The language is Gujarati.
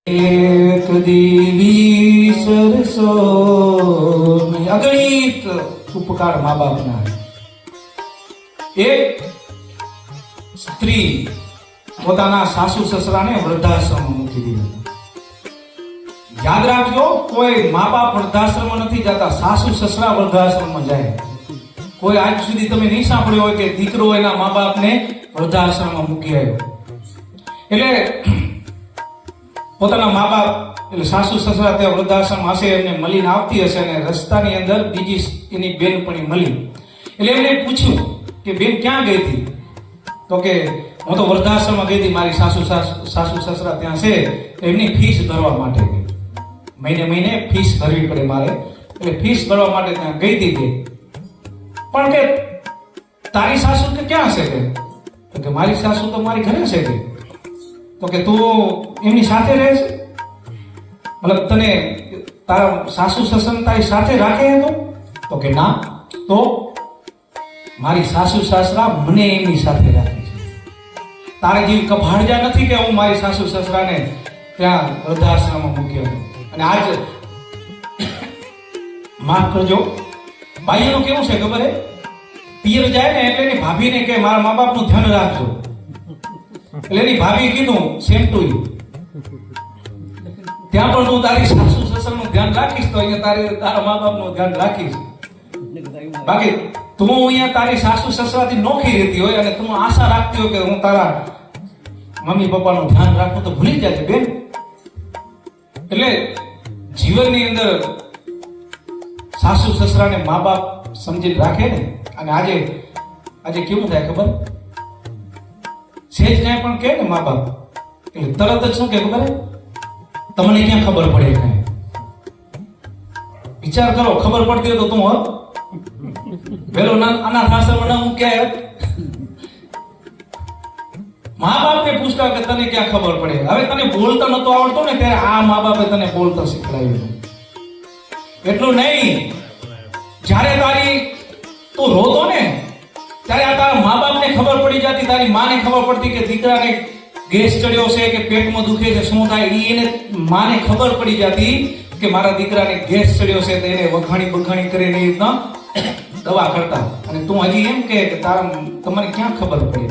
એક દેવી સરસો અગણિત ઉપકાર મા બાપના. એક સ્ત્રી પોતાના સાસુ સસરાને વૃદ્ધાશ્રમમાં મૂકી દીધા. યાદ રાખજો, કોઈ મા બાપ વૃદ્ધાશ્રમમાં નથી જતા, સાસુ સસરા વૃદ્ધાશ્રમમાં જાય. કોઈ આજ સુધી તમે નહીં સાંભળ્યું હોય કે દીકરો એના મા બાપને વૃદ્ધાશ્રમમાં મૂકી આવ્યો. એટલે પોતાના મા બાપ એટલે સાસુ સસરા ત્યાં વૃદ્ધાશ્રમ હશે, એમને મળીને આવતી હશે અને રસ્તાની અંદર બીજી એની બેનપણી મળી. એટલે એમને પૂછ્યું કે બેન ક્યાં ગઈ હતી? તો કે હું તો વૃદ્ધાશ્રમમાં ગઈ હતી, મારી સાસુ સસરા ત્યાં છે, એમની ફીસ ભરવા માટે ગઈ. મહિને ફીસ ભરવી પડે મારે, એટલે ફીસ ભરવા માટે ત્યાં ગઈ હતી. પણ કે તારી સાસુ કે ક્યાં છે? તો કે મારી સાસુ તો મારી ઘરે છે. તો કે તું એમની સાથે રહે છે? મતલબ તને તારા સાસુ સસરા તારી સાથે રાખે તો? તો કે ના. તો મારી સાસુ સસરા મને એમની સાથે રાખે છે. તારે જેવી કભાડજા નથી કે હું મારી સાસુ સસરાને ત્યાં વૃદ્ધાશ્રમમાં મૂક્યો. અને આજ માફ કરજો, ભાઈઓનું કેવું છે ખબર હે? પિયર જાય ને એટલે એની ભાભીને કે મારા મા બાપનું ધ્યાન રાખજો. એટલે એની ભાભી કીધું સેમ ટુ યુ. ત્યાં પણ તું તારી સાસુ સસરાનું ધ્યાન રાખીશ તો અહીંયા તારા મા બાપનું ધ્યાન રાખીશ. બાકી તું અહીંયા તારી સાસુ સસરાથી નોખી રહેતી હોય અને તું આશા રાખતી હોય કે હું તારા મમ્મી પપ્પાનું ધ્યાન રાખું, તો ભૂલી જાય છે બેન. એટલે જીવનની અંદર સાસુ સસરાને મા બાપ સમજીને રાખે ને. અને આજે કેવું થાય ખબર? સેજ ને પણ કે ને મા બાપ એટલે તરત જ શું કે ખબર? તમને ક્યાં ખબર પડે? કાંઈ વિચાર કરો, ખબર પડતી હોય તો તું પેલો અનાથ આશ્રમમાં ના મૂક્યા. મા બાપને પૂછતા કે તને ક્યાં ખબર પડે? હવે તને બોલતા નતો આવડતો ને ત્યારે આ મા બાપે તને બોલતા શીખવાડ્યું. એટલું નહીં, જ્યારે તું રોતો ને ત્યારે આ તારા મા બાપને ખબર પડી જતી, તારી માને ખબર પડતી કે દીકરાને ગેસ ચડ્યો છે કે પેટમાં દુખે છે, શું થાય એને માને ખબર પડી જતી કે મારા દીકરાને ગેસ ચડ્યો છે, તો એને વખાણી કરીને દવા કરતા. અને તું હજી એમ કે તમારે ક્યાં ખબર પડે?